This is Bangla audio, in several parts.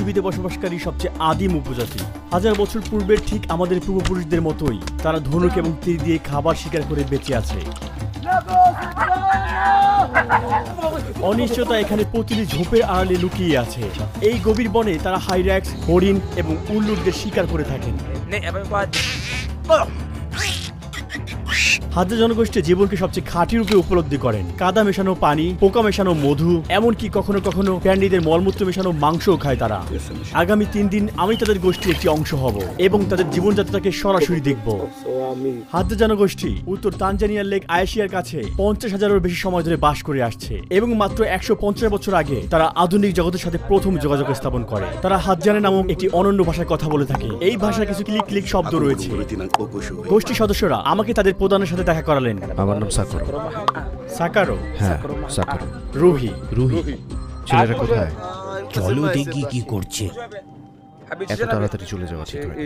পৃথিবীতে বসবাসকারী সবচেয়ে আদিম উপজাতি। হাজার বছর পূর্বের ঠিক আমাদের পূর্বপুরুষদের মতোই তারা ধনুক এবং তীর দিয়ে খাবার শিকার করে বেঁচে আছে। অনিশ্চয়তা এখানে প্রতিটি ঝোপের আড়ালে লুকিয়ে আছে। এই গভীর বনে তারা হাইরাক্স, হরিণ এবং উল্লুকদের শিকার করে থাকেন। হাজরা জনগোষ্ঠী জীবনকে সবচেয়ে খাঁটি রূপে উপলব্ধি করেন। কাদা মেশানো পানি, পোকা মেশানো মধু, এমনকি কখনো কখনো প্রাণীদের মলমূত্র মেশানো মাংসও খায় তারা। আগামী 3 দিন আমি তাদের গোষ্ঠীর একটি অংশ হব এবং তাদের জীবনযাত্রাকে সরাসরি দেখব। হাজরা জনগোষ্ঠী উত্তর তানজানিয়ার লেক আয়েশিয়ার কাছে 50,000-এরও বেশি সময় ধরে বাস করে আসছে এবং মাত্র 150 বছর আগে তারা আধুনিক জগতের সাথে প্রথম যোগাযোগ স্থাপন করে। তারা হাজারে নামক একটি অনন্য ভাষায় কথা বলে থাকে। এই ভাষায় কিছু ক্লিক ক্লিক শব্দ রয়েছে। গোষ্ঠী সদস্যরা আমাকে তাদের প্রধানের সাথে দেখা করালেন। আমার নাম সাকারো। সাকারো? হ্যাঁ, সাকারো। রুহি? ছেলেরা কোথায়? চলো দেখি কি করছে। এত তাড়াতাড়ি চলে যাওয়া ঠিক হয়।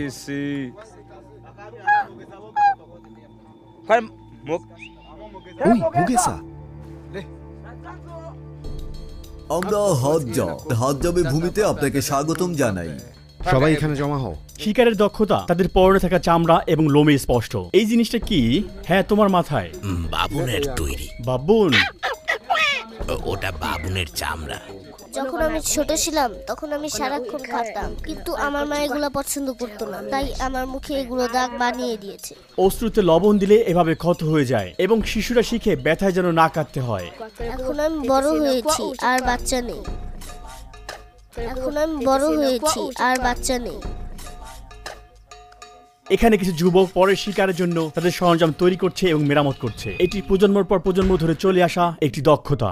ওই মুগেসা, আমরা হজ্জাবে ভূমিতে আপনাকে স্বাগতম জানাই। সবাই এখানে জমা হও। শিকারের দক্ষতা তাদের পরনে থাকা চামড়া এবং লোমে স্পষ্ট। এই জিনিসটা কি? হ্যাঁ, তোমার মাথায়। বাবুনের তৈরি। বাবুন? ওটা বাবুনের চামড়া। যখন আমি ছোট ছিলাম তখন আমি সারাক্ষণ খাতাম, কিন্তু আমার মা এগুলো পছন্দ করতো না, তাই আমার মুখে এগুলো দাগ বানিয়ে দিয়েছে। অশ্রুতে লবণ দিলে এভাবে ক্ষত হয়ে যায় এবং শিশুরা শিখে ব্যথায় যেন না কাটতে হয়। এখন আমি বড় হয়েছি আর বাচ্চা নেই। এখানে কিছু যুবক পরের শিকারের জন্য তাদের সরঞ্জাম তৈরি করছে এবং মেরামত করছে। এটি প্রজন্মের পর প্রজন্ম ধরে চলে আসা একটি দক্ষতা।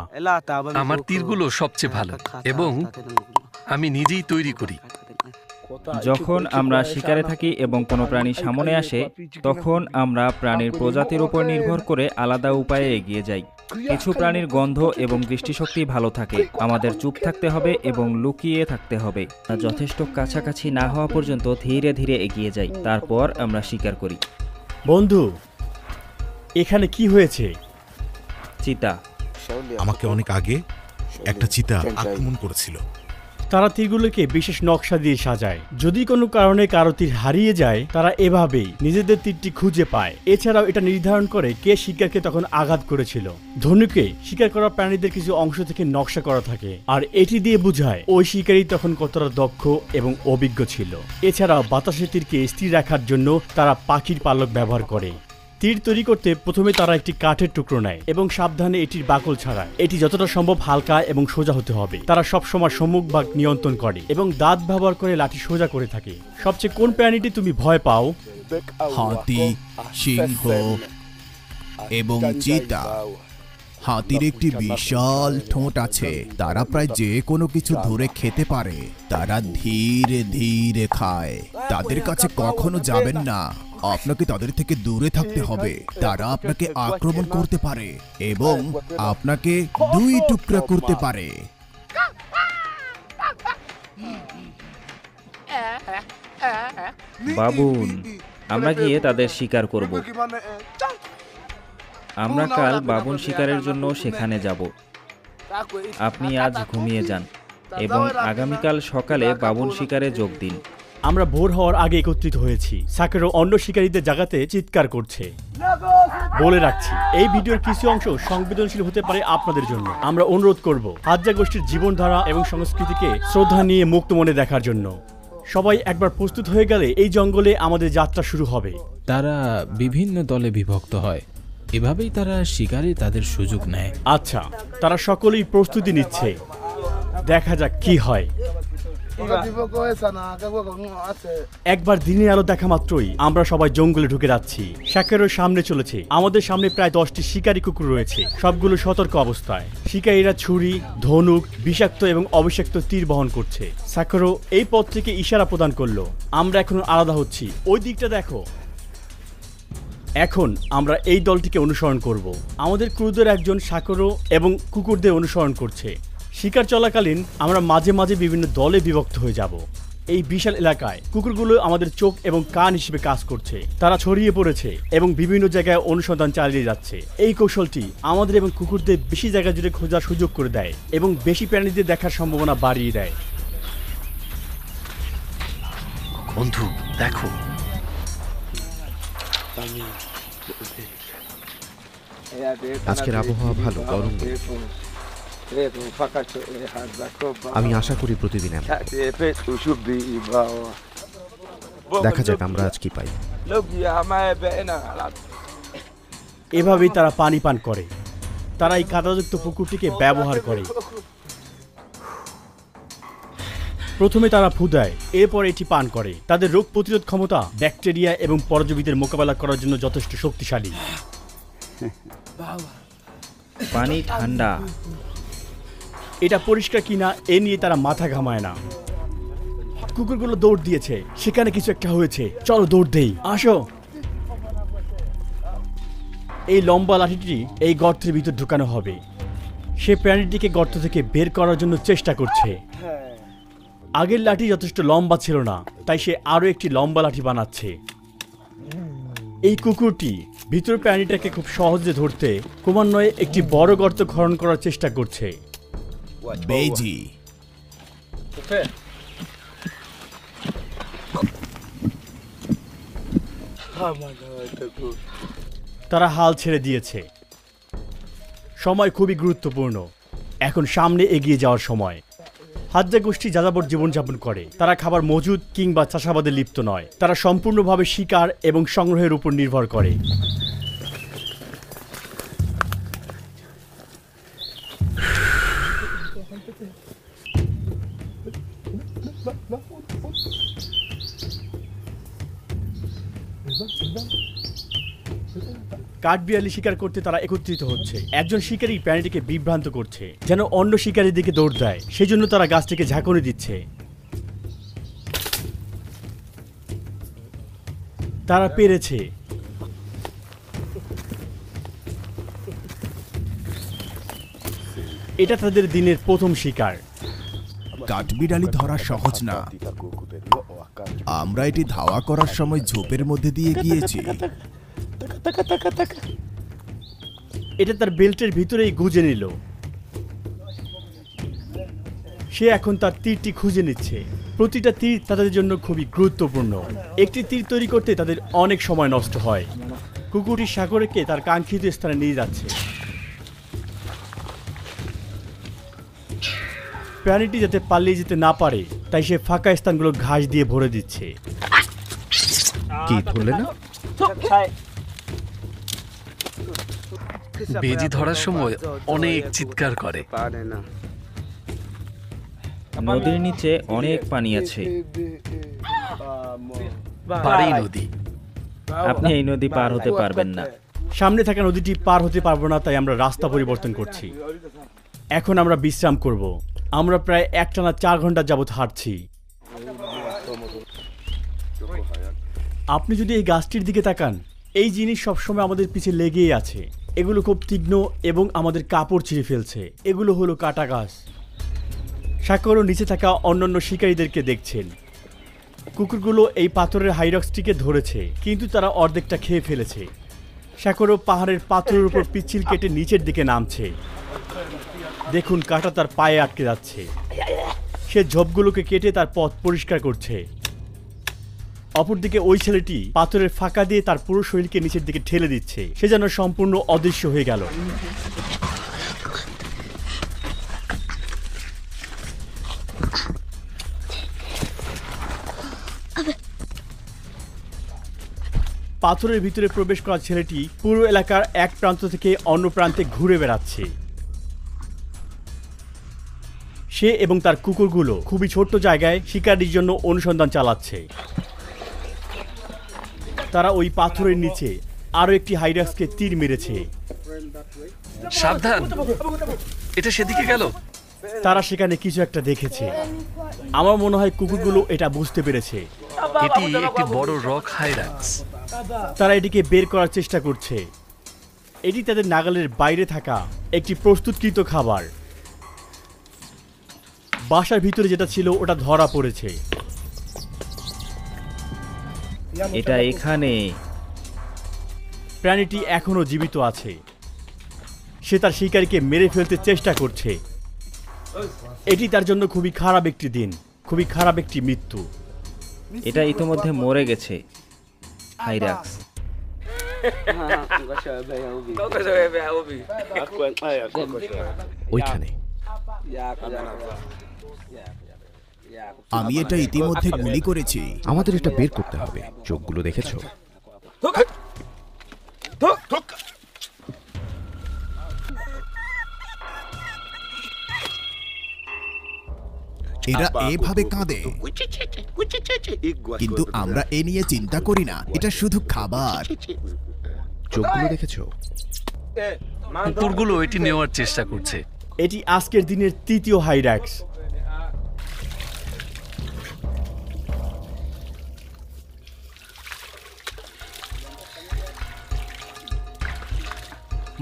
আমার তীরগুলো সবচেয়ে ভালো এবং আমি নিজেই তৈরি করি। যখন আমরা শিকারে থাকি এবং কোনো প্রাণী সামনে আসে, তখন আমরা প্রাণীর প্রজাতির উপর নির্ভর করে আলাদা উপায়ে এগিয়ে যাই। কিছু প্রাণীর গন্ধ এবং দৃষ্টিশক্তি ভালো থাকে। আমাদের চুপ থাকতে হবে এবং লুকিয়ে থাকতে হবে। যথেষ্ট কাছাকাছি না হওয়া পর্যন্ত ধীরে ধীরে এগিয়ে যাই, তারপর আমরা শিকার করি। বন্ধু, এখানে কি হয়েছে? চিতা। আমাকে অনেক আগে একটা চিতা আক্রমণ করেছিল। তারা তীরগুলোকে বিশেষ নকশা দিয়ে সাজায়। যদি কোনো কারণে কারো তীর হারিয়ে যায়, তারা এভাবেই নিজেদের তীরটি খুঁজে পায়। এছাড়াও এটা নির্ধারণ করে কে শিকারকে তখন আঘাত করেছিল। ধনুকে শিকার করা প্রাণীদের কিছু অংশ থেকে নকশা করা থাকে, আর এটি দিয়ে বোঝায় ওই শিকারী তখন কতটা দক্ষ এবং অভিজ্ঞ ছিল। এছাড়াও বাতাসে তীরকে স্থির রাখার জন্য তারা পাখির পালক ব্যবহার করে। তীর তৈরি করতে প্রথমে তারা একটি কাঠের টুকরো নেয় এবং সাবধানে এটির বাকল ছাড়ায়। এটি যতটা সম্ভব হালকা এবং সোজা হতে হবে। তারা সবসময় সম্মুখ ভাগ নিয়ন্ত্রণ করে এবং দাঁত ব্যবহার করে লাঠি সোজা করে থাকে। সবচেয়ে কোন প্রাণীটি তুমি ভয় পাও? হাতি, সিংহ এবং চিতা। হাতির একটি বিশাল ঠোঁট আছে। তারা প্রায় যে কোনো কিছু ধরে খেতে পারে। তারা ধীরে ধীরে খায়। তাদের কাছে কখনো যাবেন না। আপনাকে তাদের থেকে দূরে থাকতে হবে। তারা আপনাকে আক্রমণ করতে পারে এবং আপনাকে 2 টুকরা করতে পারে। বাবুন, আমরা গিয়ে তাদের শিকার করব। আমরা কাল বাবুন শিকারের জন্য সেখানে যাব। আপনি আজ ঘুমিয়ে যান এবং আগামীকাল সকালে বাবুন শিকারে যোগ দিন। আমরা ভোর হওয়ার আগে একত্রিত হয়েছি। সাকারো অন্য শিকারীদের জায়গাতে চিৎকার করছে। বলে রাখছি, এই ভিডিওর কিছু অংশ সংবেদনশীল হতে পারে আপনাদের জন্য। আমরা অনুরোধ করব হাজরা গোষ্ঠীর জীবনধারা এবং সংস্কৃতিকে শ্রদ্ধা নিয়ে মুক্ত মনে দেখার জন্য। সবাই একবার প্রস্তুত হয়ে গেলে এই জঙ্গলে আমাদের যাত্রা শুরু হবে। তারা বিভিন্ন দলে বিভক্ত হয়, এভাবেই তারা শিকারে তাদের সুযোগ নেয়। আচ্ছা, তারা সকলেই প্রস্তুতি নিচ্ছে। দেখা যাক কি হয়। একবার দিনের আলো দেখা মাত্রই আমরা সবাই জঙ্গলে ঢুকে যাচ্ছি। সাকারোর সামনে চলেছে। আমাদের সামনে প্রায় 10টি শিকারী কুকুর রয়েছে, সবগুলো সতর্ক অবস্থায়। শিকারীরা ছুরি, ধনুক, বিষাক্ত এবং অবিষাক্ত তীর বহন করছে। সাকারো এই পথ থেকে ইশারা প্রদান করলো। আমরা এখন আলাদা হচ্ছি। ওই দিকটা দেখো। এখন আমরা এই দলটিকে অনুসরণ করব। আমাদের ক্রুদের একজন সাকারো এবং কুকুরদের অনুসরণ করছে। শিকার চলাকালীন আমরা মাঝে মাঝে বিভিন্ন দলে বিভক্ত হয়ে যাব। এই বিশাল এলাকায় কুকুরগুলো আমাদের চোখ এবং কান হিসেবে কাজ করছে। তারা ছড়িয়ে পড়েছে এবং বিভিন্ন জায়গায় অনুসন্ধান চালিয়ে যাচ্ছে। এই কৌশলটি আমাদের এবং কুকুরদের বেশি জায়গা জুড়ে খোঁজার সুযোগ করে দেয় এবং বেশি প্রাণীদের দেখার সম্ভাবনা বাড়িয়ে দেয়। বন্ধু দেখো, আজকের আবহাওয়া ভালো, গরম নেই। আমি আশা করি প্রতিদিন এমন। দেখা যাক আমরা আজ কি পাই। এভাবেই তারা পানি পান করে। তারা এই কাদাযুক্ত পুকুরটিকে ব্যবহার করে। প্রথমে তারা ফু দেয়, এরপর এটি পান করে। তাদের রোগ প্রতিরোধ ক্ষমতা ব্যাকটেরিয়া এবং পরজীবীদের মোকাবেলা করার জন্য যথেষ্ট শক্তিশালী। পানি ঠান্ডা। এটা পরিষ্কার কিনা এ নিয়ে তারা মাথা ঘামায় না। কুকুরগুলো দৌড় দিয়েছে, সেখানে কিছু একটা হয়েছে, চলো দৌড় দেই, আসো। এই লম্বা লাঠিটি এই গর্তের ভিতর ঢুকানো হবে। সে প্রাণীটিকে গর্ত থেকে বের করার জন্য চেষ্টা করছে। আগের লাঠি যথেষ্ট লম্বা ছিল না, তাই সে আরো একটি লম্বা লাঠি বানাচ্ছে। এই কুকুরটি ভিতর প্রাণীটাকে খুব সহজে ধরতে ক্রমান্বয়ে একটি বড় গর্ত খনন করার চেষ্টা করছে। বেজি তারা হাল ছেড়ে দিয়েছে। সময় খুবই গুরুত্বপূর্ণ। এখন সামনে এগিয়ে যাওয়ার সময়। হাজ্জা গোষ্ঠী যাযাবর জীবনযাপন করে। তারা খাবার মজুদ কিংবা চাষাবাদে লিপ্ত নয়। তারা সম্পূর্ণভাবে শিকার এবং সংগ্রহের উপর নির্ভর করে। কাঠবিড়ালি শিকার করতে তারা একত্রিত হচ্ছে। একজন শিকারী প্রাণীটিকে বিভ্রান্ত করছে, যেন অন্য শিকারীর দিকে দৌড় দেয়। সেই জন্য তারা গাছটিকে ঝাঁকুনি দিচ্ছে। তারা পেরেছে। এটা তাদের দিনের প্রথম শিকার। কাঠবিড়ালি ধরা সহজ না। আমরা এটি ধাওয়া করার সময় ঝোপের মধ্যে দিয়ে গিয়েছি। এটা তার বেল্টের ভিতরেই গুজে নিল। সে এখন তার তীরটি খুঁজে নিচ্ছে। প্রতিটা তীর তাদের জন্য খুবই গুরুত্বপূর্ণ। একটি তীর তৈরি করতে তাদের অনেক সময় নষ্ট হয়। কুকুরটি সাগরকে তার কাঙ্ক্ষিত স্থানে নিয়ে যাচ্ছে। প্রাণীটি যাতে পালিয়ে যেতে না পারে তাই সে ফাঁকা স্থানগুলো ঘাস দিয়ে ভরে দিচ্ছে। কি ধরলে না? বেজি ধরার সময় অনেক চিৎকার করে। নদীর নিচে অনেক পানি আছে। বাড়ি নদী। আপনি এই নদী পার হতে পারবেন না। সামনে থাকা নদীটি পার হতে পারবো না, তাই আমরা রাস্তা পরিবর্তন করছি। এখন আমরা বিশ্রাম করব। আমরা প্রায় একটানা 4 ঘন্টা যাবত হাঁটছি। আপনি যদি এই গাছটির দিকে তাকান, এই জিনিস সবসময় আমাদের পিছে লেগেই আছে। এগুলো খুব তীক্ষ্ণ এবং আমাদের কাপড় ছিঁড়ে ফেলছে। এগুলো হলো কাটা গাছ। সাগরও নিচে থাকা অন্যান্য শিকারীদেরকে দেখছেন। কুকুরগুলো এই পাথরের হাইরক্সটিকে ধরেছে, কিন্তু তারা অর্ধেকটা খেয়ে ফেলেছে। সাগরও পাহাড়ের পাথরের উপর পিচ্ছিল কেটে নিচের দিকে নামছে। দেখুন, কাঁটা তার পায়ে আটকে যাচ্ছে। সে ঝোপগুলোকে কেটে তার পথ পরিষ্কার করছে। অপরদিকে ওই ছেলেটি পাথরের ফাঁকা দিয়ে তার পুরো শরীরকে নিচের দিকে ঠেলে দিচ্ছে। সে যেন সম্পূর্ণ অদৃশ্য হয়ে গেল। পাথরের ভিতরে প্রবেশ করা ছেলেটি পুরো এলাকার এক প্রান্ত থেকে অন্য প্রান্তে ঘুরে বেড়াচ্ছে। সে এবং তার কুকুরগুলো খুবই ছোট্ট জায়গায় শিকারির জন্য অনুসন্ধান চালাচ্ছে। তারা ওই পাথরের নিচে আরো একটি হাইরাক্সকে তীর মেরেছে। সাবধান, এটা সেদিকে গেল। তারা সেখানে কিছু একটা দেখেছে। আমার মনে হয় কুকুরগুলো এটা বুঝতে পেরেছে। এটি একটি বড় রক হাইরাক্স। তারা এটিকে বের করার চেষ্টা করছে। এটি তাদের নাগালের বাইরে থাকা একটি প্রস্তুতকৃত খাবার। বাসার ভিতরে যেটা ছিল ওটা ধরা পড়েছে। এটা এখানে। প্রাণীটি এখনো জীবিত আছে। সে তার শিকারীকে মেরে ফেলতে চেষ্টা করছে। এটি তার জন্য খুবই খারাপ একটি দিন, খুবই খারাপ একটি মৃত্যু। এটা ইতিমধ্যে মরে গেছে। হাইরাক্স। ওইখানে। আমি এটা ইতিমধ্যে গুলি করেছি। আমাদের এটা বের করতে হবে। চোখগুলো দেখেছো? এরা এভাবে কাঁদে, কিন্তু আমরা এ নিয়ে চিন্তা করি না। এটা শুধু খাবার। চোখগুলো দেখেছো? কুকুরগুলো এটি নেওয়ার চেষ্টা করছে। এটি আজকের দিনের তৃতীয় হাইরাক্স।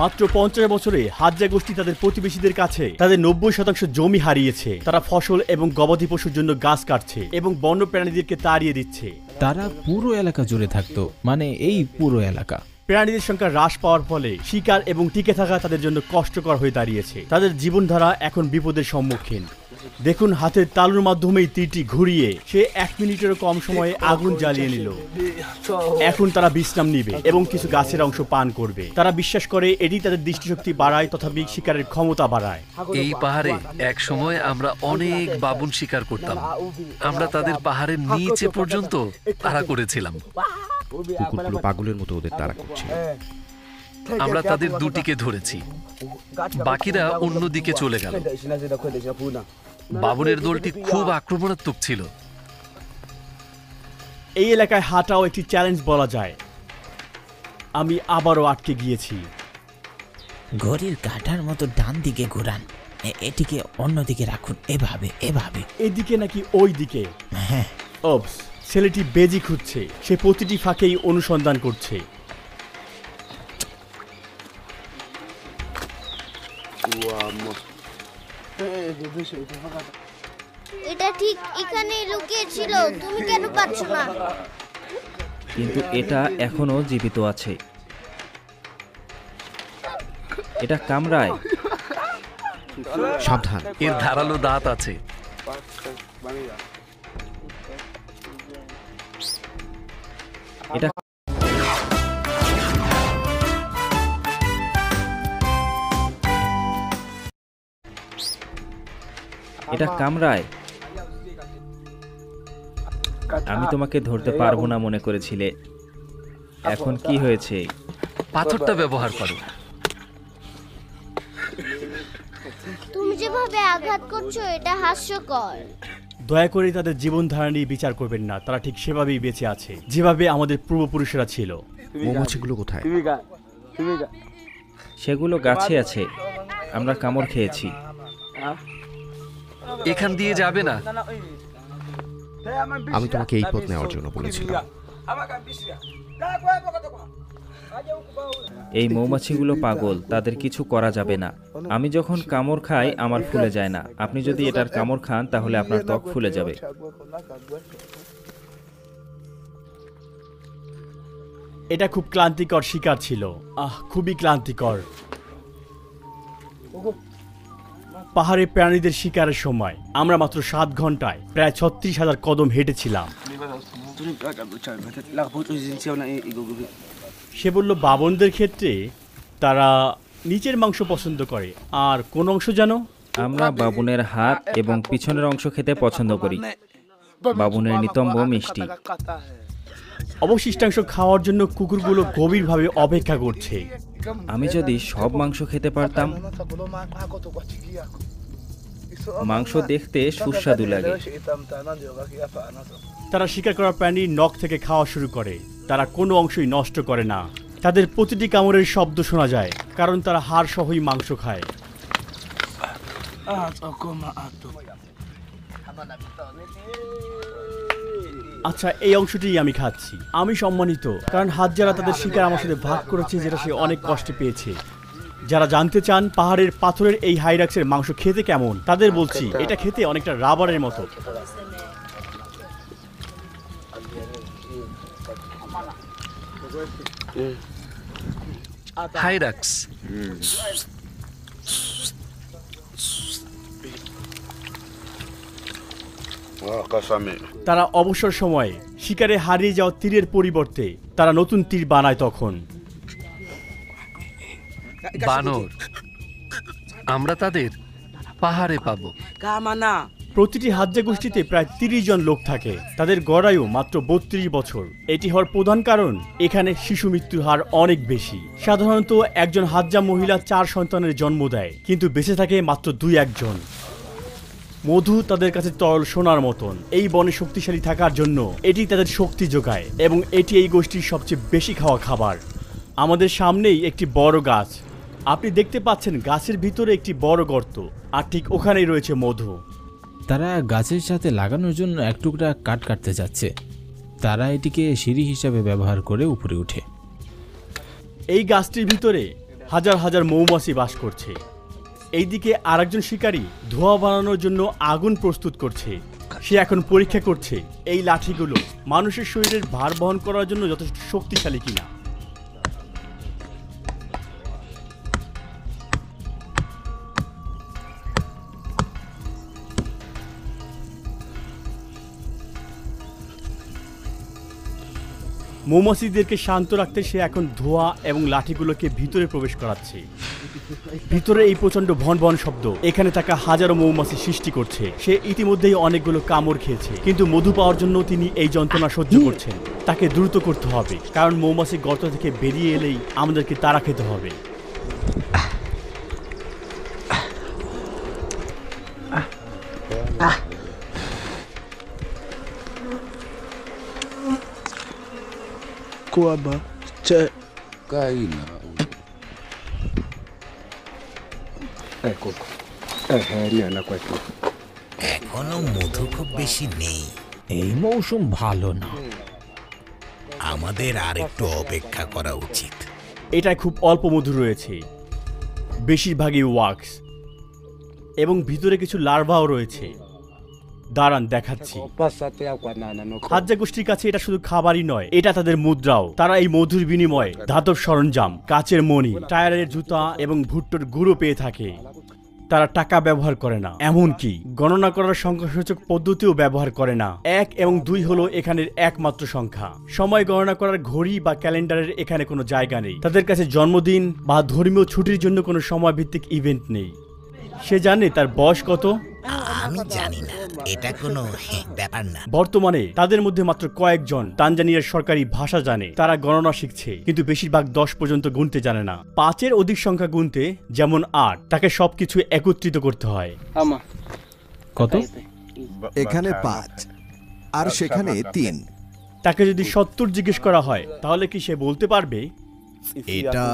মাত্র 50 বছরে হাজ্জা গোষ্ঠী তাদের প্রতিবেশীদের কাছে তাদের 90% জমি হারিয়েছে। তারা ফসল এবং গবাদি পশুর জন্য গাছ কাটছে এবং বন্য প্রাণীদেরকে তাড়িয়ে দিচ্ছে। তারা পুরো এলাকা জুড়ে থাকতো, মানে এই পুরো এলাকা। প্রাণীদের সংখ্যা হ্রাস পাওয়ার ফলে শিকার এবং টিকে থাকা তাদের জন্য কষ্টকর হয়ে দাঁড়িয়েছে। তাদের জীবনধারা এখন বিপদের সম্মুখীন। দেখুন, হাতের তালুর মাধ্যমেই তীরটি ঘুরিয়ে সে 1 মিনিটেরও কম সময়ে আগুন জ্বালিয়ে নিল। এখন তারা বিশ্রাম নিবে এবং কিছু গাছের অংশ পান করবে। তারা বিশ্বাস করে এটি তাদের দৃষ্টিশক্তি বাড়ায় তথা শিকারের ক্ষমতা বাড়ায়। এই পাহাড়ে এক সময় আমরা অনেক বাবুন শিকার করতাম। আমরা তাদের পাহাড়ের নিচে পর্যন্ত তাড়া করেছিলাম। কুকুরগুলো পাগলের মতো ওদের তাড়া করছে। আমরা তাদের দুটিকে ধরেছি, বাকিরা অন্যদিকে চলে গেল। বাবুনের দলটি খুব আক্রমণাত্মক ছিল। এই এলাকায় হাঁটাও একটি চ্যালেঞ্জ বলা যায়। আমি আবারও আটকে গিয়েছি। ঘড়ির কাঁটার মতো ডান দিকে ঘোরান, এটিকে অন্যদিকে রাখুন। এভাবে এভাবে। এদিকে নাকি ওই দিকে? হ্যাঁ। ওপস, ছেলেটি বেজি খুঁজছে। সে প্রতিটি ফাঁকেই অনুসন্ধান করছে। এটা ঠিক এখানেই লুকিয়ে ছিল। তুমি কেন পাচ্ছ না? কিন্তু এটা এখনো জীবিত আছে। এটা কামড়ায়। সাবধান। এর ধারালো দাঁত আছে। এটা এটা কামড়ায়। আমি তোমাকে ধরতে পারবো না মনে করেছিলে। এখন কি হয়েছে? পাথরটা ব্যবহার করো। তুমি যেভাবে আঘাত করছো এটা হাস্যকর। দয়া করে তাদের জীবনধারা নিয়ে বিচার করবেন না। তারা ঠিক সেভাবেই বেঁচে আছে যেভাবে আমাদের পূর্বপুরুষেরা ছিল। মৌমাছিগুলো কোথায়? সেগুলো গাছে আছে। আমরা কামড় খেয়েছি। এখান দিয়ে যাবে না। আমি তোমাকে এই পথ নেওয়ার জন্য বলেছিলাম। এই মৌমাছিগুলো পাগল, তাদের কিছু করা যাবে না। আমি যখন কামড় খাই আমার ফুলে যায় না। আপনি যদি এটার কামড় খান তাহলে আপনার ত্বক ফুলে যাবে। এটা খুব ক্লান্তিকর শিকার ছিল। খুবই ক্লান্তিকর। পাহাড়ে প্রাণীদের শিকারের সময় আমরা মাত্র 7 ঘন্টায় প্রায় 36,000 কদম হেঁটেছিলাম। সে বলল বাবনদের ক্ষেত্রে তারা নিচের মাংস পছন্দ করে। আর কোন অংশ জানো? আমরা বাবুনের হাত এবং পিছনের অংশ খেতে পছন্দ করি। বাবুনের নিতম্ব মিষ্টি। অবশিষ্টাংশ খাওয়ার জন্য কুকুরগুলো গভীরভাবে অপেক্ষা করছে। আমি যদি সব মাংস খেতে পারতাম। মাংস দেখতে সুস্বাদু লাগে। তারা শিকার করা প্রাণীর নখ থেকে খাওয়া শুরু করে। তারা কোনো অংশই নষ্ট করে না। তাদের প্রতিটি কামড়ের শব্দ শোনা যায়, কারণ তারা হাড় সহই মাংস খায়। আচ্ছা, এই অংশটি আমি খাচ্ছি। আমি সম্মানিত, কারণ হাজ্জারা তাদের শিকার আমার সাথে ভাগ করেছে, যেটা সে অনেক কষ্টে পেয়েছে। যারা জানতে চান পাহাড়ের পাথরের এই হাইরাক্সের মাংস খেতে কেমন, তাদের বলছি এটা খেতে অনেকটা রাবারের মতো। হাইরাক্স। তারা অবসর সময়ে শিকারে হারিয়ে যাওয়া তীরের পরিবর্তে তারা নতুন তীর বানায় তখন। বানর, আমরা তাদের পাহাড়ে পাবো। প্রতিটি হাজ্জা গোষ্ঠীতে প্রায় 30 জন লোক থাকে। তাদের গড় আয়ু মাত্র 32 বছর। এটি হওয়ার প্রধান কারণ এখানে শিশু মৃত্যুর হার অনেক বেশি। সাধারণত একজন হাজ্জা মহিলা 4 সন্তানের জন্ম দেয়, কিন্তু বেঁচে থাকে মাত্র 2-1 জন। মধু তাদের কাছে তরল সোনার মতন। এই বনে শক্তিশালী থাকার জন্য এটি তাদের শক্তি যোগায় এবং এটি এই গোষ্ঠীর সবচেয়ে বেশি খাওয়া খাবার। আমাদের সামনেই একটি বড় গাছ। আপনি দেখতে পাচ্ছেন গাছের ভিতরে একটি বড় গর্ত, আর ঠিক ওখানেই রয়েছে মধু। তারা গাছের সাথে লাগানোর জন্য এক টুকরা কাঠ কাটতে যাচ্ছে। তারা এটিকে সিঁড়ি হিসাবে ব্যবহার করে উপরে ওঠে। এই গাছটির ভিতরে হাজার হাজার মৌমাছি বাস করছে। এইদিকে আরেকজন শিকারী ধোঁয়া বানানোর জন্য আগুন প্রস্তুত করছে। সে এখন পরীক্ষা করছে এই লাঠিগুলো মানুষের শরীরের ভার বহন করার জন্য যথেষ্ট শক্তিশালী কিনা। মৌমাছিদেরকে শান্ত রাখতে সে এখন ধোঁয়া এবং লাঠিগুলোকে ভিতরে প্রবেশ করাচ্ছে। ভিতরে এই প্রচন্ড ভন ভন শব্দ এখানে থাকা হাজারো মৌমাছি সৃষ্টি করছে। সে ইতিমধ্যেই অনেকগুলো কামড় খেয়েছে, কিন্তু মধু পাওয়ার জন্য তিনি এই যন্ত্রণা সহ্য করছেন। তাকে দ্রুত করতে হবে, কারণ মৌমাছি গর্ত থেকে বেরিয়ে এলেই আমাদেরকে তাড়া খেতে হবে। এখনো মধু খুব বেশি নেই। এই মৌসুম ভালো না, আমাদের আর একটু অপেক্ষা করা উচিত। এটায় খুব অল্প মধু রয়েছে, বেশিরভাগই ওয়াক্স, এবং ভিতরে কিছু লার্ভাও রয়েছে। দাঁড়ান দেখাচ্ছি। হাজ্জা গোষ্ঠীর কাছে এটা শুধু খাবারই নয়, এটা তাদের মুদ্রাও। তারা এই মধুর বিনিময়ে ধাতব সরঞ্জাম, কাচের মণি, টায়ারের জুতা এবং ভুট্টোর গুঁড়ো পেয়ে থাকে। তারা টাকা ব্যবহার করে না, এমনকি গণনা করার সংখ্যাসূচক পদ্ধতিও ব্যবহার করে না। 1 এবং 2 হলো এখানের একমাত্র সংখ্যা। সময় গণনা করার ঘড়ি বা ক্যালেন্ডারের এখানে কোনো জায়গা নেই। তাদের কাছে জন্মদিন বা ধর্মীয় ছুটির জন্য কোনো সময় ভিত্তিক ইভেন্ট নেই। সে জানে তার বয়স কত? আমি জানি না, এটা কোনো ব্যাপার না। বর্তমানে তাদের মধ্যে মাত্র কয়েকজন তানজানিয়ার সরকারি ভাষা জানে। তারা গণনা শিখছে, কিন্তু বেশিরভাগ 10 পর্যন্ত গুনতে জানে না। 5-এর অধিক সংখ্যা গুনতে, যেমন 8, তাকে সবকিছু একত্রিত করতে হয়। কত? এখানে 5 আর সেখানে 3। তাকে যদি 70 জিজ্ঞেস করা হয়, তাহলে কি সে বলতে পারবে? এটা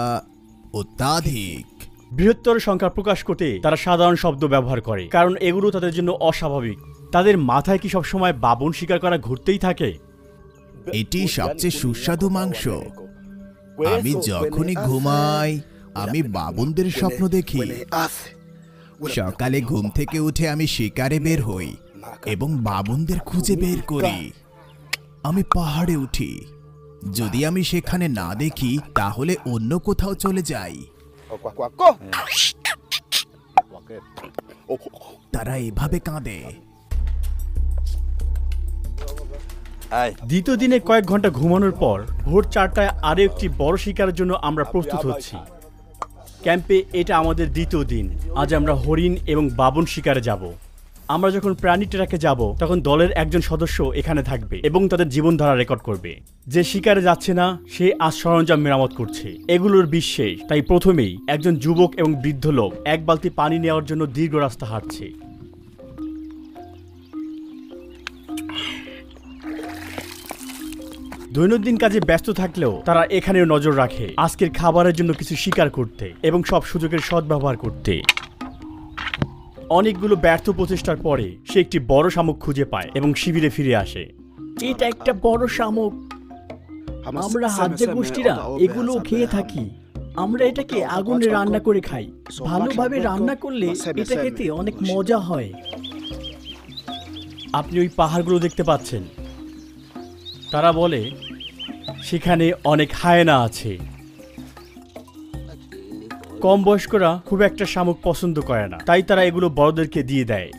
অত্যাধিক। বৃহত্তর সংখ্যা প্রকাশ করতে তারা সাধারণ শব্দ ব্যবহার করে, কারণ এগুলো তাদের জন্য অস্বাভাবিক। তাদের মাথায় কি সবসময় বাবুন শিকার করা ঘুরতেই থাকে? এটি সবচেয়ে সুস্বাদু মাংস। আমি যখনই ঘুমাই আমি বাবুনদের স্বপ্ন দেখি। সকালে ঘুম থেকে উঠে আমি শিকারে বের হই এবং বাবুনদের খুঁজে বের করি। আমি পাহাড়ে উঠি, যদি আমি সেখানে না দেখি তাহলে অন্য কোথাও চলে যাই। তারা এভাবে কাঁদে। দ্বিতীয় দিনে কয়েক ঘন্টা ঘুমানোর পর ভোর 4টায় আরও একটি বড় শিকারের জন্য আমরা প্রস্তুত হচ্ছি। ক্যাম্পে এটা আমাদের দ্বিতীয় দিন। আজ আমরা হরিণ এবং বাবুন শিকারে যাব। আমরা যখন প্রাণী ট্র্যাকে যাব, তখন দলের একজন সদস্য এখানে থাকবে এবং তাদের জীবনধারা রেকর্ড করবে। যে শিকারে যাচ্ছে না, সে আজ সরঞ্জাম মেরামত করছে। এগুলোর বিশেষ, তাই প্রথমেই একজন যুবক এবং বৃদ্ধ লোক 1 বালতি পানি নেওয়ার জন্য দীর্ঘ রাস্তা হাঁটছে। দৈনন্দিন কাজে ব্যস্ত থাকলেও তারা এখানেও নজর রাখে আজকের খাবারের জন্য কিছু শিকার করতে এবং সব সুযোগের সদ্ব্যবহার করতে। অনেকগুলো ব্যর্থ প্রচেষ্টার পরে সে একটি বড় শামুক খুঁজে পায় এবং শিবিরে ফিরে আসে। এটা একটা বড় শামুক। আমরা হাজ্জা গোষ্ঠীরা এগুলো খেয়ে থাকি। আমরা এটাকে আগুনে রান্না করে খাই। ভালোভাবে রান্না করলে এটা খেতে অনেক মজা হয়। আপনি ওই পাহাড়গুলো দেখতে পাচ্ছেন? তারা বলে সেখানে অনেক হায়েনা আছে। কম বয়স্করা খুব একটা শামুক পছন্দ করে না, তাই তারা এগুলো বড়দেরকে দিয়ে দেয়।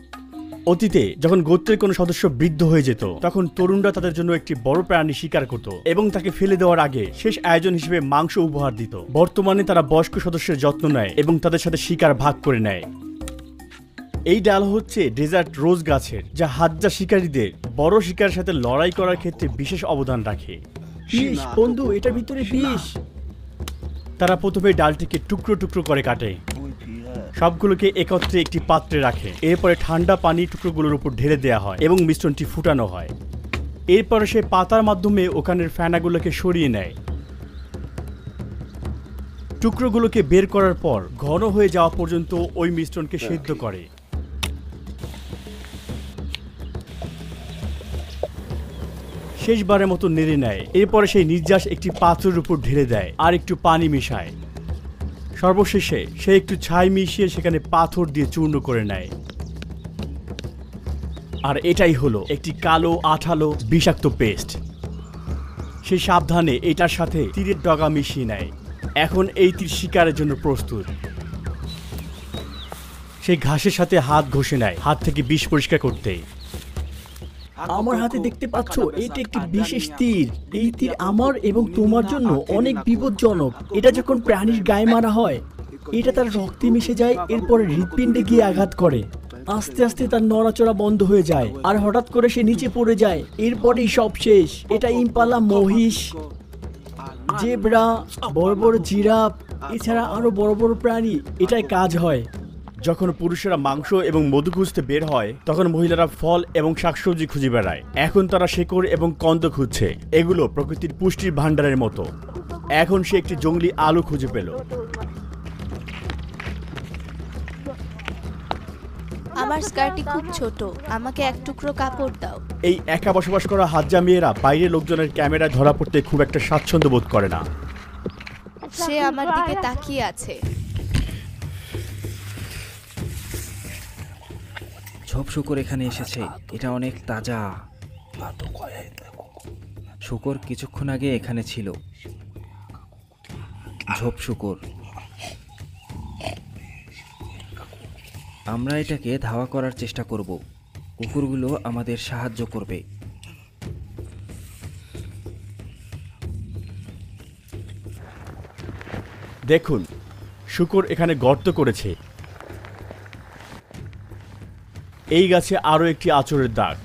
অতীতে যখন গোত্রের কোনো সদস্য বৃদ্ধ হয়ে যেত তখন তরুণরা তাদের জন্য একটি বড় প্রাণী শিকার করত এবং তাকে ফেলে দেওয়ার আগে শেষ আয়োজন হিসেবে মাংস উপহার দিত। বর্তমানে তারা বয়স্ক সদস্যের যত্ন নেয় এবং তাদের সাথে শিকার ভাগ করে নেয়। এই ডাল হচ্ছে ডেজার্ট রোজ গাছের, যা হাজ্জা শিকারীদের বড় শিকারের সাথে লড়াই করার ক্ষেত্রে বিশেষ অবদান রাখে। বন্ধু, এটার ভিতরে বিষ। তারা প্রথমে ডালটিকে টুকরো টুকরো করে কাটে, সবগুলোকে একত্রে একটি পাত্রে রাখে। এরপরে ঠান্ডা পানি টুকরোগুলোর উপর ঢেলে দেওয়া হয় এবং মিশ্রণটি ফুটানো হয়। এরপরে সে পাতার মাধ্যমে ওখানের ফেনাগুলোকে সরিয়ে নেয়। টুকরোগুলোকে বের করার পর ঘন হয়ে যাওয়া পর্যন্ত ওই মিশ্রণকে সিদ্ধ করে। শেষবারের মতো নেড়ে নেয়। এরপরে সেই নির্যাস একটি পাত্রের উপর ঢেলে দেয় আর একটু পানি মিশায়। সর্বশেষে সে একটু ছাই মিশিয়ে সেখানে পাথর দিয়ে চূর্ণ করে নেয়। আর এটাই হলো একটি কালো আঠালো বিষাক্ত পেস্ট। সে সাবধানে এটার সাথে তীরের ডগা মিশিয়ে নেয়। এখন এই তীর শিকারের জন্য প্রস্তুত। সেই ঘাসের সাথে হাত ঘষে নেয়, হাত থেকে বিষ পরিষ্কার করতে। আমার হাতে দেখতে পাচ্ছ, এটা একটি বিশেষ তীর। এই তীর আমার এবং তোমার জন্য অনেক বিপজ্জনক। এটা যখন প্রাণীর গায়ে মারা হয়, এটা তার রক্তে মিশে যায়, এরপরে হৃৎপিণ্ডে গিয়ে আঘাত করে। আস্তে আস্তে তার নড়াচড়া বন্ধ হয়ে যায় আর হঠাৎ করে সে নিচে পড়ে যায়। এরপরেই সব শেষ। এটা ইম্পালা, মহিষ, জেব্রা, বড় বড় জিরাফ, এছাড়া আরো বড় বড় প্রাণী এটাই কাজ হয়। যখন পুরুষেরা মাংস এবং মধু খুঁজতে বের হয় তখন মহিলারা ফল এবং শাকসবজি খুঁজে বেড়ায়। এখন তারা শেকড় এবং কন্দ খুঁজছে। এগুলো প্রকৃতির পুষ্টির ভাণ্ডারের মতো। এখন সে একটি জংলি আলু খুঁজে পেল। আমার স্কার্টটি খুব ছোট, আমাকে এক টুকরো কাপড় দাও। এই একা বসবাস করা হাজ্জা মেয়েরা বাইরের লোকজনের ক্যামেরায় ধরা পড়তে খুব একটা স্বাচ্ছন্দ্য বোধ করে না। সে আমার দিকে তাকিয়ে আছে। ঝোপ শুকর এখানে এসেছে, এটা অনেক তাজা। শুকর কিছুক্ষণ আগে এখানে ছিল। ঝোপ শুকর। আমরা এটাকে ধাওয়া করার চেষ্টা করব। কুকুরগুলো আমাদের সাহায্য করবে। দেখুন, শুকর এখানে গর্ত করেছে। এই গাছে আরো একটি আঁচড়ের দাগ।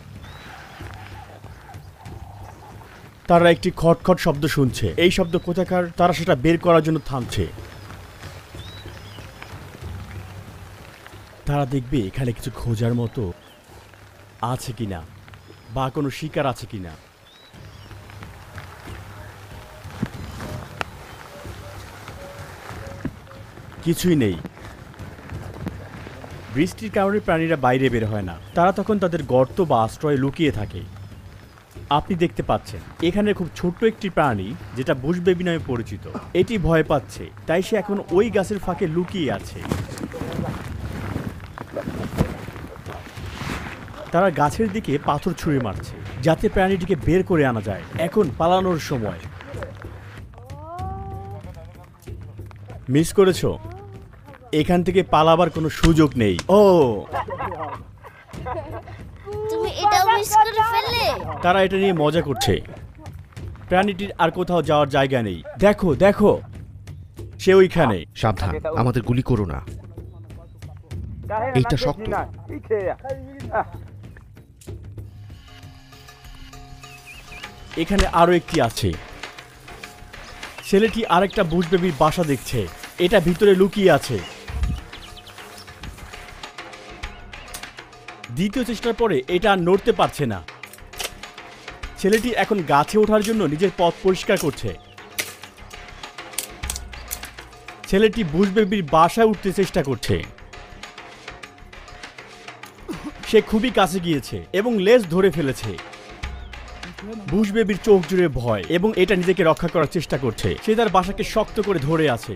তারা একটি খটখট শব্দ শুনছে। এই শব্দ কোথাকার তারা সেটা বের করার জন্য থামছে। তারা দেখবে এখানে কিছু খোঁজার মতো আছে কিনা বা কোনো শিকার আছে কিনা। কিছুই নেই। বৃষ্টির কারণে প্রাণীরা বাইরে বের হয় না। তারা তখন তাদের গর্ত বা আশ্রয়ে লুকিয়ে থাকে। আপনি দেখতে পাচ্ছেন এখানে খুব ছোট্ট একটি প্রাণী যেটা বুশ বেবি নামে পরিচিত। এটি ভয় পাচ্ছে, তাই সে এখন ওই গাছের ফাঁকে লুকিয়ে আছে। তারা গাছের দিকে পাথর ছুঁড়ে মারছে যাতে প্রাণীটিকে বের করে আনা যায়। এখন পালানোর সময়। মিস করেছো? এখান থেকে পালাবার কোনো সুযোগ নেই। ও, তুমি এটাও মিস করে ফেললে। তারা এটা নিয়ে মজা করছে। প্রাণীটির আর কোথাও যাওয়ার জায়গা নেই। দেখো দেখো, সে ওইখানে। সাবধান, আমাদের গুলি করো না। এইটা শক্ত। এখানে আরো একটি আছে। ছেলেটি আরেকটা বুশ বেবির বাসা দেখছে। এটা ভিতরে লুকিয়ে আছে। দ্বিতীয় চেষ্টার পরে এটা আর নড়তে পারছে না। ছেলেটি এখন গাছে ওঠার জন্য নিজের পথ পরিষ্কার করছে। ছেলেটি বুশ বেবির বাসায় উঠতে চেষ্টা করছে। সে খুবই কাছে গিয়েছে এবং লেজ ধরে ফেলেছে। বুশ বেবির চোখ জুড়ে ভয় এবং এটা নিজেকে রক্ষা করার চেষ্টা করছে। সে তার বাসাকে শক্ত করে ধরে আছে,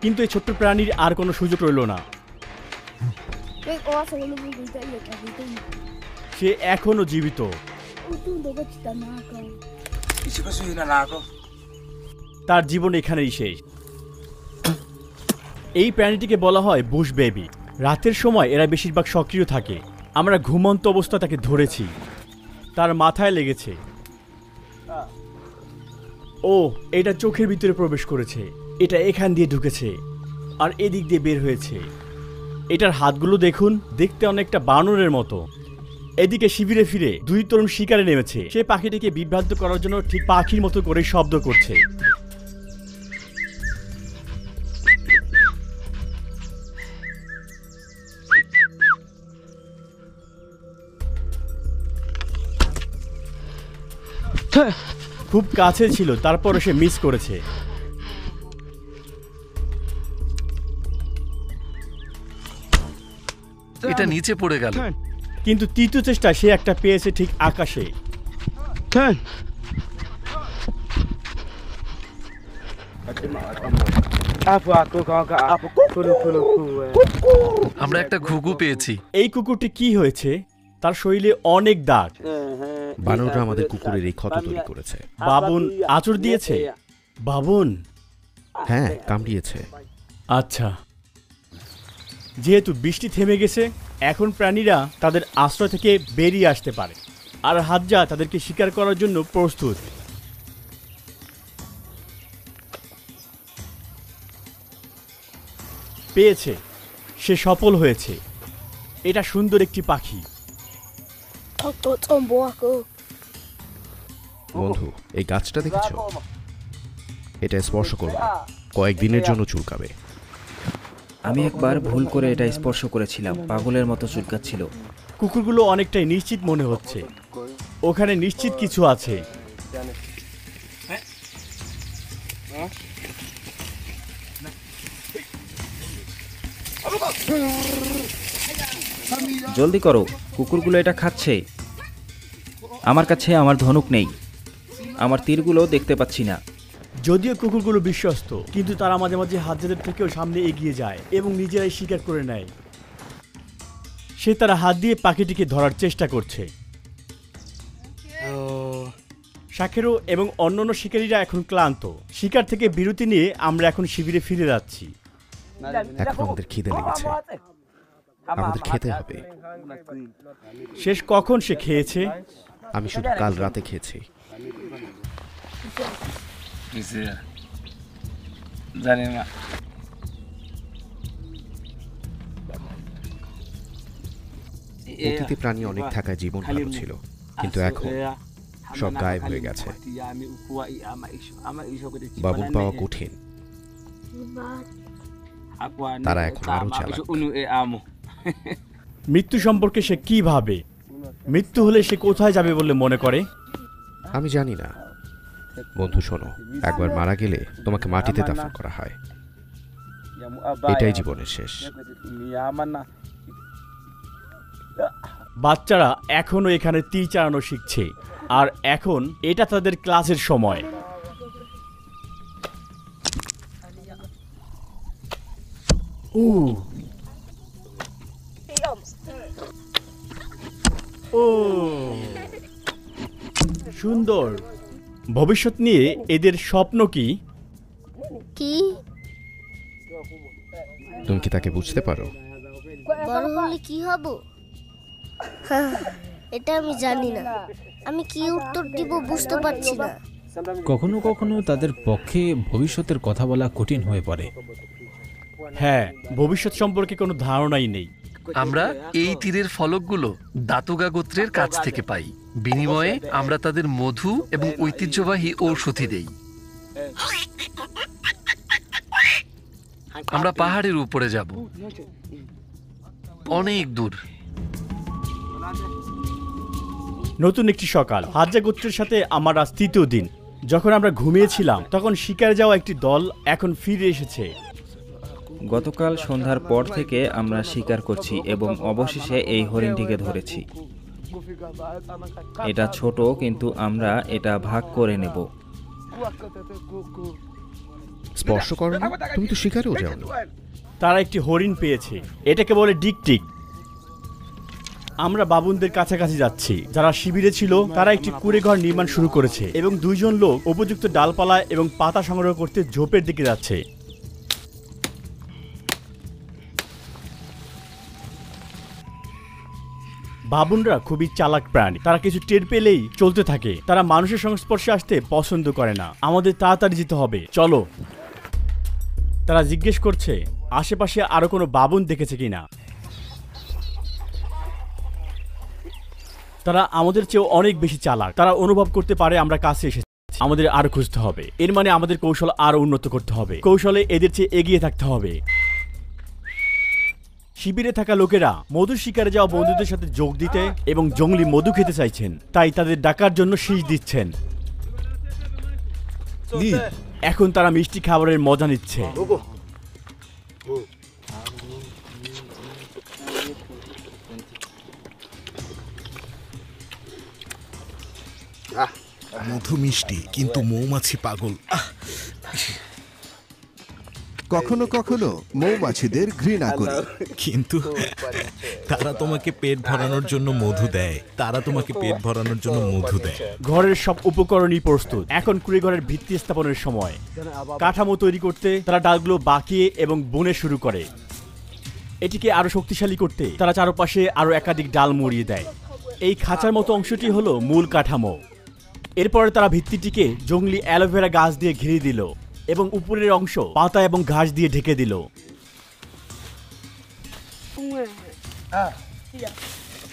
কিন্তু এই ছোট্ট প্রাণীর আর কোনো সুযোগ রইল না। সে এখনো জীবিত। তার জীবন এখানেই শেষ। এই প্রাণীটিকে বলা হয় বুশ বেবি। রাতের সময় এরা বেশিরভাগ সক্রিয় থাকে। আমরা ঘুমন্ত অবস্থা তাকে ধরেছি, তার মাথায় লেগেছে। ও, এটা চোখের ভিতরে প্রবেশ করেছে, এটা এখান দিয়ে ঢুকেছে আর এদিক দিয়ে বের হয়েছে। এটার হাতগুলো দেখুন, দেখতে অনেকটা বানরের মতো। এদিকে শিবিরে ফিরে দুই তরুণ শিকারে নেমেছে। সে পাখিটিকে বিভ্রান্ত করার জন্য ঠিক পাখির মতো করে শব্দ করছে। খুব কাছে ছিল, তারপরে সে মিস করেছে। এটা নিচে পড়ে গেল, কিন্তু তৃতীয় চেষ্টা সে একটা পেয়েছে ঠিক আকাশে। আমরা একটা ঘুঘু পেয়েছি। এই কুকুরটি কি হয়েছে? তার শরীরে অনেক দাগ। বানররা আমাদের কুকুরের এই ক্ষত তৈরি করেছে। বাবুন আঁচড় দিয়েছে? বাবুন? হ্যাঁ, কামড়িয়েছে। আচ্ছা, যেহেতু বৃষ্টি থেমে গেছে, এখন প্রাণীরা তাদের আশ্রয় থেকে বেরিয়ে আসতে পারে, আর হাজ্জা তাদেরকে শিকার করার জন্য প্রস্তুত। পেয়েছে, সে সফল হয়েছে। এটা সুন্দর একটি পাখি। বন্ধু, এই গাছটা দেখেছো? এটা স্পর্শ করবে, কয়েকদিনের জন্য চুলকাবে। আমি একবার ভুল করে এটা স্পর্শ করেছিলাম, পাগলের মতো চুলকাচ্ছিল। কুকুরগুলো অনেকটাই নিশ্চিত মনে হচ্ছে, ওখানে নিশ্চিত কিছু আছে। জলদি করো, কুকুরগুলো এটা খাচ্ছে। আমার কাছে আমার ধনুক নেই, আমার তীরগুলো দেখতে পাচ্ছি না। যদিও কুকুরগুলো বিশ্বস্ত, কিন্তু তারা মাঝে মাঝে হাজ্জাদের থেকেও সামনে এগিয়ে যায় এবং নিজেরাই শিকার করে নেয়। সে তারা হাত দিয়ে পাখিটিকে ধরার চেষ্টা করছে। শাকেরো এবং অন্যান্য শিকারীরা এখন ক্লান্ত। শিকার থেকে বিরতি নিয়ে আমরা এখন শিবিরে ফিরে যাচ্ছি। এখন আমাদের খিদে লেগেছে, আমাদের খেতে হবে। শেষ কখন সে খেয়েছে? আমি শুধু কাল রাতে খেয়েছি। অতীতে প্রাণী অনেক থাকায় জীবন ভালো ছিল, কিন্তু এখন সব গায়েব হয়ে গেছে। বাবুন পাওয়া কঠিন, তারা এখন আরো চালাক। মৃত্যু সম্পর্কে সে কি ভাবে? মৃত্যু হলে সে কোথায় যাবে বলে মনে করে? আমি জানি না। বন্ধু শোনো, একবার মারা গেলে তোমাকে মাটিতে দাফন করা হয়, এটাই জীবনের শেষ। বাচ্চারা এখনো এখানে তীর চালানো শিখছে, আর এখন এটা তাদের ক্লাসের সময়। সুন্দর। ভবিষ্যৎ নিয়ে এদের স্বপ্ন কি? তুমি কি তাকে বুঝতে পারো? বড় হলে কি হব? এটা আমি জানি না। আমি কি উত্তর দিব বুঝতে পারছি না। কখনো কখনো তাদের পক্ষে ভবিষ্যতের কথা বলা কঠিন হয়ে পড়ে। হ্যাঁ, ভবিষ্যৎ সম্পর্কে কোনো ধারণাই নেই। আমরা এই তীরের ফলকগুলো দাতুগা গোত্রের কাছ থেকে পাই। বিনিময়ে আমরা তাদের মধু এবং ঐতিহ্যবাহী ঔষধি দেই। আমরা পাহাড়ের উপরে যাব, অনেক দূর। নতুন একটি সকাল। হাজ্জা গোত্রের সাথে আমার আজ তৃতীয় দিন। যখন আমরা ঘুমিয়েছিলাম তখন শিকারে যাওয়া একটি দল এখন ফিরে এসেছে। গতকাল সন্ধ্যার পর থেকে আমরা শিকার করছি এবং অবশেষে এই হরিণটিকে ধরেছি। এটা ছোট, কিন্তু আমরা এটা ভাগ করে নেব। স্পর্শ করো না, তুমি তো শিকারেও যাওনি। তারা একটি হরিণ পেয়েছে, এটাকে বলে ডিকটিক। আমরা বাবুনদের কাছাকাছি যাচ্ছি। যারা শিবিরে ছিল তারা একটি কুঁড়েঘর নির্মাণ শুরু করেছে এবং দুইজন লোক উপযুক্ত ডালপালা এবং পাতা সংগ্রহ করতে ঝোপের দিকে যাচ্ছে। বাবুনরা খুবই চালাক প্রাণী, তারা কিছু টের পেলেই চলতে থাকে। তারা মানুষের সংস্পর্শে আসতে পছন্দ করে না। আমাদের তাড়াতাড়ি যেতে হবে, চলো। তারা জিজ্ঞেস করছে আশেপাশে আরো কোনো বাবুন দেখেছে কিনা। তারা আমাদের চেয়েও অনেক বেশি চালাক। তারা অনুভব করতে পারে আমরা কাছে এসেছি, আমাদের আরো খুঁজতে হবে। এর মানে আমাদের কৌশল আরো উন্নত করতে হবে, কৌশলে এদের চেয়ে এগিয়ে থাকতে হবে। শিবিরে থাকা লোকেরা মধু শিকারে যাওয়া বন্ধুদের সাথে যোগ দিতে এবং জঙ্গলি মধু খেতে চাইছেন, তাই তাদের ডাকার জন্য শীষ দিচ্ছেন। এখন তারা মিষ্টি খাবারের মজা নিচ্ছে। মধু মিষ্টি, কিন্তু মৌমাছি পাগল। কখনো কখনো মৌমাছিদের ঘৃণা করি, কিন্তু তারা তোমাকে পেট ভরানোর জন্য মধু দেয়। ঘরের সব উপকরণই প্রস্তুত। এখন কুড়েঘরের ভিত্তি স্থাপনের সময়। কাঠামো তৈরি করতে তারা ডালগুলো বাঁকিয়ে এবং বুনে শুরু করে। এটিকে আরো শক্তিশালী করতে তারা চারপাশে আরো একাধিক ডাল মুড়িয়ে দেয়। এই খাঁচার মতো অংশটি হলো মূল কাঠামো। এরপরে তারা ভিত্তিটিকে জঙ্গলি অ্যালোভেরা গাছ দিয়ে ঘিরে দিল এবং উপরের অংশ পাতা এবং ঘাস দিয়ে ঢেকে দিল।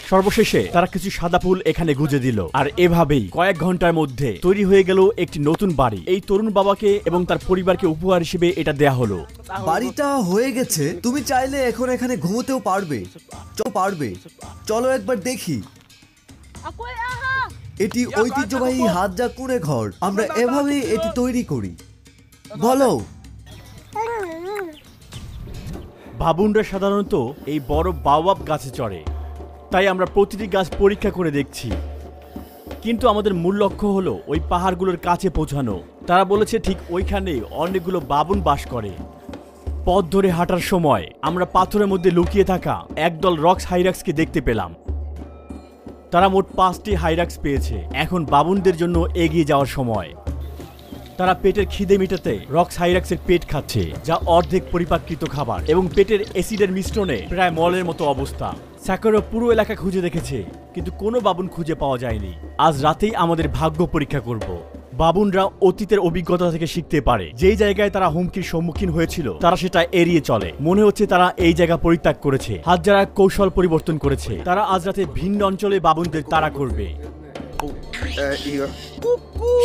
সর্বশেষে তারা কিছু সাদা ফুল এখানে গুজে দিল, আর এভাবেই কয়েক ঘন্টার মধ্যে তৈরি হয়ে গেল একটি নতুন বাড়ি। এই তরুণ বাবাকে এবং তার পরিবারকে উপহার হিসেবে এটা দেয়া হলো। বাড়িটা হয়ে গেছে, তুমি চাইলে এখন এখানে ঘুমোতেও পারবে। চলো একবার দেখি। এটি ঐতিহ্যবাহী হাতজা কুঁড়ে ঘর। আমরা এভাবেই এটি তৈরি করি। বলো। বাবুনরা সাধারণত এই বড় বাওয়াব গাছে চড়ে, তাই আমরা প্রতিটি গাছ পরীক্ষা করে দেখছি। কিন্তু আমাদের মূল লক্ষ্য হলো ওই পাহাড়গুলোর কাছে পৌঁছানো। তারা বলেছে ঠিক ওইখানে অনেকগুলো বাবুন বাস করে। পথ ধরে হাঁটার সময় আমরা পাথরের মধ্যে লুকিয়ে থাকা একদল রক্স হাইরাক্সকে দেখতে পেলাম। তারা মোট 5টি হাইরাক্স পেয়েছে। এখন বাবুনদের জন্য এগিয়ে যাওয়ার সময়। তারা পেটের খিদে মেটাতে রক্স হাইরাক্সের পেট খাচ্ছে, যা অর্ধেক পরিপাকৃত খাবার এবং পেটের অ্যাসিডের মিশ্রণে প্রায় মলের মতো অবস্থা। স্যাকরো পুরো এলাকা খুঁজে দেখেছে, কিন্তু কোনো বাবুন খুঁজে পাওয়া যায়নি। আজ রাতেই আমাদের ভাগ্য পরীক্ষা করব। বাবুনরা অতীতের অভিজ্ঞতা থেকে শিখতে পারে। যেই জায়গায় তারা হুমকির সম্মুখীন হয়েছিল তারা সেটা এড়িয়ে চলে। মনে হচ্ছে তারা এই জায়গা পরিত্যাগ করেছে। হাজারা কৌশল পরিবর্তন করেছে। তারা আজ রাতে ভিন্ন অঞ্চলে বাবুনদের তাড়া করবে।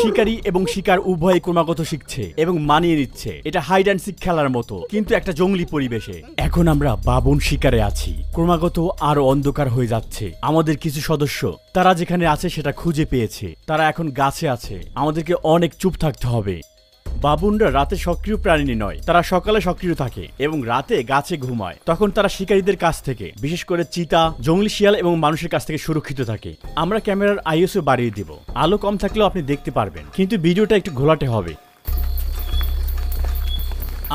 শিকারী এবং শিকার উভয়ে ক্রমাগত শিখছে এবং মানিয়ে নিচ্ছে। এটা হাইড অ্যান্ড সিক খেলার মতো, কিন্তু একটা জঙ্গলি পরিবেশে। এখন আমরা বাবুন শিকারে আছি। ক্রমাগত আরো অন্ধকার হয়ে যাচ্ছে। আমাদের কিছু সদস্য তারা যেখানে আছে সেটা খুঁজে পেয়েছে। তারা এখন গাছে আছে। আমাদেরকে অনেক চুপ থাকতে হবে। বাবুনরা রাতে সক্রিয় প্রাণী নয়, তারা সকালে সক্রিয় থাকে এবং রাতে গাছে ঘুমায়। তখন তারা শিকারীদের কাছ থেকে, বিশেষ করে চিতা, জঙ্গলি শিয়াল এবং মানুষের কাছ থেকে সুরক্ষিত থাকে। আমরা ক্যামেরার আইএসও বাড়িয়ে দিব। আলো কম থাকলেও আপনি দেখতে পারবেন, কিন্তু ভিডিওটা একটু ঘোলাটে হবে।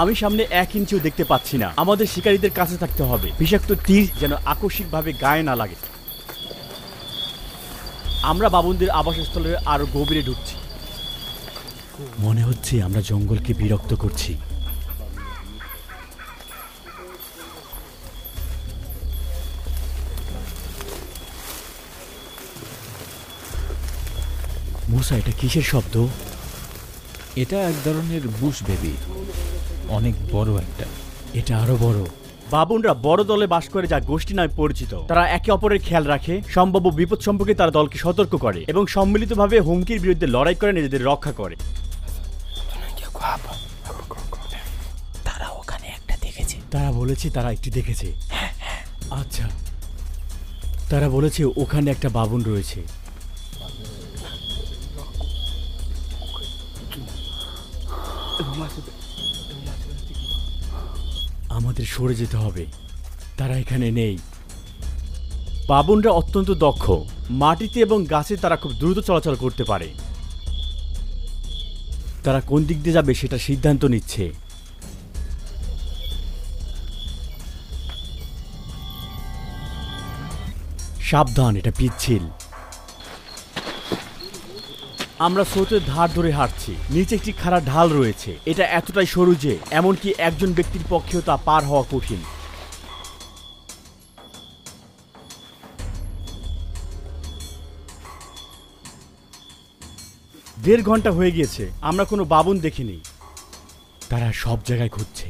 আমি সামনে 1 ইঞ্চিও দেখতে পাচ্ছি না। আমাদের শিকারীদের কাছে থাকতে হবে। বিষাক্ত তীর যেন আকস্মিকভাবে গায়ে না লাগে। আমরা বাবুনদের আবাসস্থলের আরো গভীরে ঢুকছি। মনে হচ্ছে আমরা জঙ্গলকে বিরক্ত করছি। মুসা, এটা কিসের শব্দ? এটা এক ধরনের বুশ বেবি, অনেক বড় একটা। এটা আরো বড়। বাবুনরা বড় দলে বাস করে, যা গোষ্ঠী নামে পরিচিত। তারা একে অপরের খেয়াল রাখে, সম্ভাব্য বিপদ সম্পর্কে তারা দলকে সতর্ক করে এবং সম্মিলিতভাবে হুমকির বিরুদ্ধে লড়াই করে নিজেদের রক্ষা করে। তারা ওখানে একটা দেখেছে। তারা বলেছে তারা একটি দেখেছে। আচ্ছা, তারা বলেছে ওখানে একটা বাবুন রয়েছে। আমাদের সরে যেতে হবে। তারা এখানে নেই। বাবুনরা অত্যন্ত দক্ষ। মাটিতে এবং গাছে তারা খুব দ্রুত চলাচল করতে পারে। তারা কোন দিক দিয়ে যাবে সেটা সিদ্ধান্ত নিচ্ছে। সাবধান, এটা পিচ্ছিল। আমরা স্রোতের ধার ধরে হাঁটছি। নিচে একটি খাড়া ঢাল রয়েছে। এটা এতটাই সরু যে এমনকি একজন ব্যক্তির পক্ষেও তা পার হওয়া কঠিন। 1.5 ঘন্টা হয়ে গিয়েছে, আমরা কোনো বাবুন দেখিনি। তারা সব জায়গায় খুঁজছে।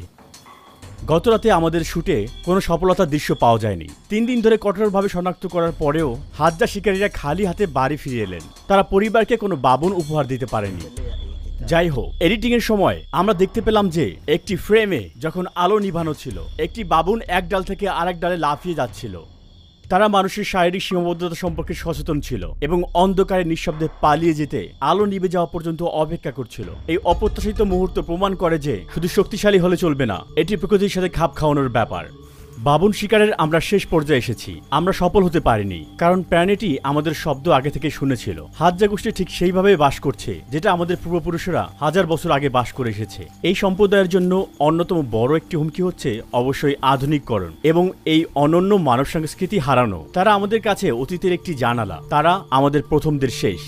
গতরাতে আমাদের শুটে কোনো সফলতার দৃশ্য পাওয়া যায়নি। 3 দিন ধরে কঠোরভাবে শনাক্ত করার পরেও হাতজা শিকারীরা খালি হাতে বাড়ি ফিরে এলেন। তারা পরিবারকে কোনো বাবুন উপহার দিতে পারেনি। যাই হোক, এডিটিং এর সময় আমরা দেখতে পেলাম যে একটি ফ্রেমে যখন আলো নিভানো ছিল, একটি বাবুন এক ডাল থেকে আরেক ডালে লাফিয়ে যাচ্ছিল। তারা মানুষের শারীরিক সীমাবদ্ধতা সম্পর্কে সচেতন ছিল এবং অন্ধকারে নিঃশব্দে পালিয়ে যেতে আলো নিভে যাওয়া পর্যন্ত অপেক্ষা করছিল। এই অপ্রত্যাশিত মুহূর্ত প্রমাণ করে যে শুধু শক্তিশালী হলে চলবে না, এটি প্রকৃতির সাথে খাপ খাওয়ানোর ব্যাপার। বাবুন শিকারের আমরা শেষ পর্যায়ে এসেছি। আমরা সফল হতে পারিনি, কারণ প্রাণীটি আমাদের শব্দ আগে থেকে শুনেছিল। হাতজা গোষ্ঠী ঠিক সেইভাবে বাস করছে যেটা আমাদের পূর্বপুরুষরা 1000 বছর আগে বাস করে এসেছে। এই সম্প্রদায়ের জন্য অন্যতম বড় একটি হুমকি হচ্ছে অবশ্যই আধুনিককরণ এবং এই অনন্য মানব সংস্কৃতি হারানো। তারা আমাদের কাছে অতীতের একটি জানালা, তারা আমাদের প্রথমদের শেষ।